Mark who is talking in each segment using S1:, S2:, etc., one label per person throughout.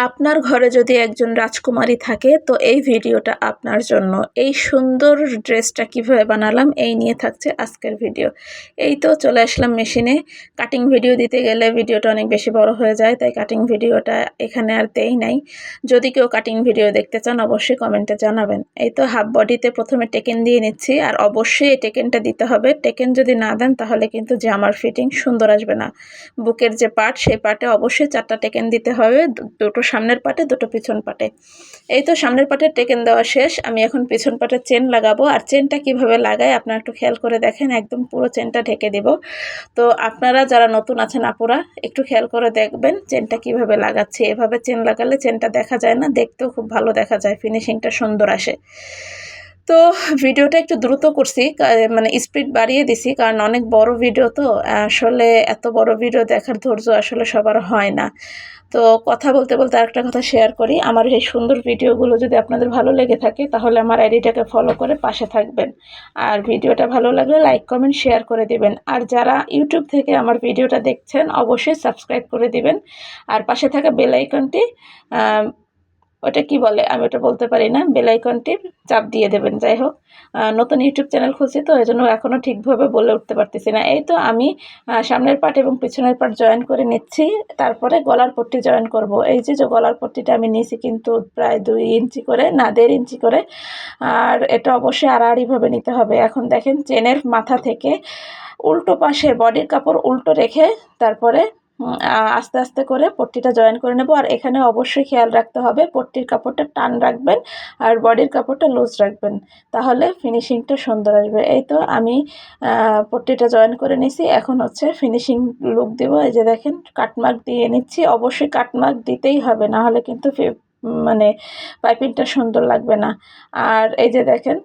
S1: আপনার ঘরে যদি একজন রাজকুমারী থাকে তো এই ভিডিওটা আপনার জন্য। এই সুন্দর ড্রেসটা কিভাবে বানালাম এই নিয়ে থাকছে আজকের ভিডিও। এই তো চলে আসলাম মেশিনে। কাটিং ভিডিও দিতে গেলে ভিডিওটা অনেক বেশি বড় হয়ে যায়, তাই কাটিং ভিডিওটা এখানে আর দেই নাই। যদি কেউ কাটিং ভিডিও দেখতে চান অবশ্যই কমেন্টে জানাবেন। এই তো হাফ বডিতে প্রথমে টেকেন দিয়ে নিচ্ছি, আর অবশ্যই এই টেকেনটা দিতে হবে। টেকেন যদি না দেন তাহলে কিন্তু জামার ফিটিং সুন্দর আসবে না। বুকের যে পার্ট সেই পার্টে অবশ্যই 4টা টেকেন দিতে হবে, দুটো সামনের পাটে দুটো পিছন পাটে। এই তো সামনের পাটে টেকেন দেওয়া শেষ। আমি এখন পিছন পাটে চেন লাগাবো। আর চেনটা কিভাবে লাগাই আপনারা একটু খেয়াল করে দেখেন, একদম পুরো চেনটা ঢেকে দিব। তো আপনারা যারা নতুন আছেন আপুরা একটু খেয়াল করে দেখবেন চেনটা কিভাবে লাগাচ্ছি। এভাবে চেন লাগালে চেনটা দেখা যায় না, দেখতেও খুব ভালো দেখা যায়, ফিনিশিংটা সুন্দর আসে। তো ভিডিওটা একটু দ্রুত করছি, মানে স্পিড বাড়িয়ে দিছি, কারণ অনেক বড় ভিডিও তো আসলে এত বড় ভিডিও দেখার ধৈর্য আসলে সবার হয় না। তো কথা বলতে বলতে আরেকটা কথা শেয়ার করি, আমার এই সুন্দর ভিডিওগুলো যদি আপনাদের ভালো লেগে থাকে তাহলে আমার আইডিটাকে ফলো করে পাশে থাকবেন। আর ভিডিওটা ভালো লাগলে লাইক কমেন্ট শেয়ার করে দিবেন। আর যারা ইউটিউব থেকে আমার ভিডিওটা দেখছেন অবশ্যই সাবস্ক্রাইব করে দিবেন। আর পাশে থাকা বেল আইকনটি ওটা কি বলে আমি ওটা বলতে পারি না, বেল আইকনটি চাপ দিয়ে দেবেন। যাই হোক, নতুন ইউটিউব চ্যানেল খুলছি তো এই জন্য এখনও ঠিকভাবে বলে উঠতে পারতেছি না। এই তো আমি সামনের পার্ট এবং পিছনের পার্ট জয়েন করে নিচ্ছি, তারপরে গলার পট্টি জয়েন করব। এই যে গলার পট্টিটা আমি নিয়েছি কিন্তু প্রায় 2 ইঞ্চি করে, না 1.5 ইঞ্চি করে। আর এটা অবশ্যই আড়াআড়িভাবে নিতে হবে। এখন দেখেন চেনের মাথা থেকে উল্টো পাশে বডির কাপড় উল্টো রেখে তারপরে আস্তে আস্তে করে পট্টিটা জয়েন করে নেব। আর এখানে অবশ্যই খেয়াল রাখতে হবে পট্টির কাপড়টা টান রাখবেন আর বডির কাপড়টা লুজ রাখবেন, তাহলে ফিনিশিংটা সুন্দর আসবে। এই তো আমি পট্টিটা জয়েন করে নিছি, এখন হচ্ছে ফিনিশিং লুক দেব। এই যে দেখেন কাটমার্ক দিয়ে নিচ্ছি, অবশ্যই কাটমার্ক দিতেই হবে, না হলে কিন্তু মানে পাইপিংটা সুন্দর লাগবে না। আর এই যে দেখেন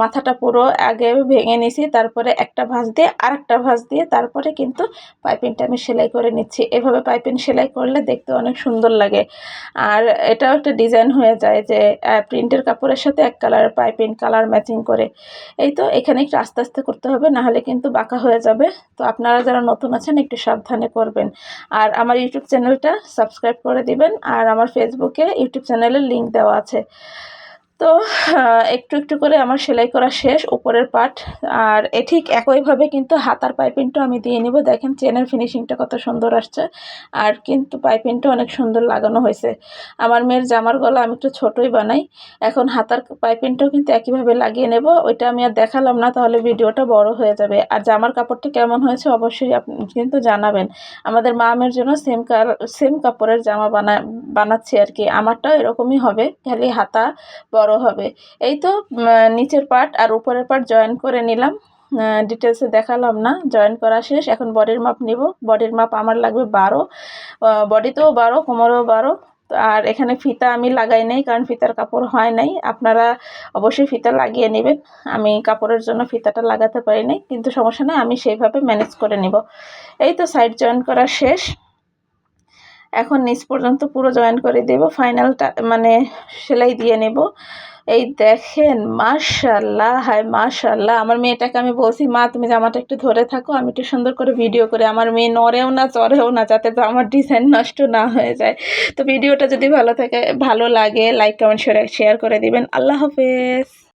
S1: মাথাটা পুরো আগে ভেঙে নিছি, তারপরে একটা ভাঁজ দিয়ে আরেকটা ভাঁজ দিয়ে তারপরে কিন্তু পাইপিংটা আমি সেলাই করে নিচ্ছি। এভাবে পাইপিং সেলাই করলে দেখতে অনেক সুন্দর লাগে। আর এটাও একটা ডিজাইন হয়ে যায় যে প্রিন্টের কাপড়ের সাথে এক কালারের পাইপিং কালার ম্যাচিং করে। এই তো এখানে একটু আস্তে আস্তে করতে হবে, নাহলে কিন্তু বাঁকা হয়ে যাবে। তো আপনারা যারা নতুন আছেন একটু সাবধানে করবেন। আর আমার ইউটিউব চ্যানেলটা সাবস্ক্রাইব করে দিবেন, আর আমার ফেসবুকে ইউটিউব চ্যানেলের লিঙ্ক দেওয়া আছে। তো একটু একটু করে আমার সেলাই করা শেষ উপরের পার্ট। আর ঠিক একইভাবে কিন্তু হাতার পাইপিংটা আমি দিয়ে নেব। দেখেন চেনের ফিনিশিংটা কত সুন্দর আসছে, আর কিন্তু পাইপিংটা অনেক সুন্দর লাগানো হয়েছে। আমার মেয়ের জামার গলা আমি একটু ছোটোই বানাই, এখন হাতার পাইপিংটাও কিন্তু একইভাবে লাগিয়ে নেব। ওইটা আমি আর দেখালাম না, তাহলে ভিডিওটা বড় হয়ে যাবে। আর জামার কাপড়টা কেমন হয়েছে অবশ্যই আপনি কিন্তু জানাবেন। আমাদের মা মেয়ের জন্য সেম কাপড়ের জামা বানাচ্ছি আর কি। আমারটাও এরকমই হবে, খালি হাতা বড় হবে। এই তো নিচের পার্ট আর উপরের পার্ট জয়েন করে নিলাম, ডিটেলসে দেখালাম না। জয়েন করা শেষ, এখন বডির মাপ নিব। বডির মাপ আমার লাগবে 12, বডিতেও 12 কোমরেও 12। আর এখানে ফিতা আমি লাগাই নাই, কারণ ফিতার কাপড় হয় নাই। আপনারা অবশ্যই ফিতা লাগিয়ে নেবেন, আমি কাপড়ের জন্য ফিতাটা লাগাতে পারি নাই, কিন্তু সমস্যা নেই, আমি সেইভাবে ম্যানেজ করে নিব। এই তো সাইড জয়েন করা শেষ, এখন নিচ পর্যন্ত পুরো জয়েন করে দেব, ফাইনালটা মানে সেলাই দিয়ে নেব। এই দেখেন মাশাআল্লাহ, হায় মাশাআল্লাহ। আমার মেয়েটাকে আমি বলছি, মা তুমি জামাটা একটু ধরে থাকো, আমি একটু সুন্দর করে ভিডিও করে। আমার মেয়ে নড়েও না চড়েও না, যাতে আমার ডিজাইন নষ্ট না হয়ে যায়। তো ভিডিওটা যদি ভালো লাগে লাইক কমেন্ট শেয়ার করে দিবেন। আল্লাহ হাফেজ।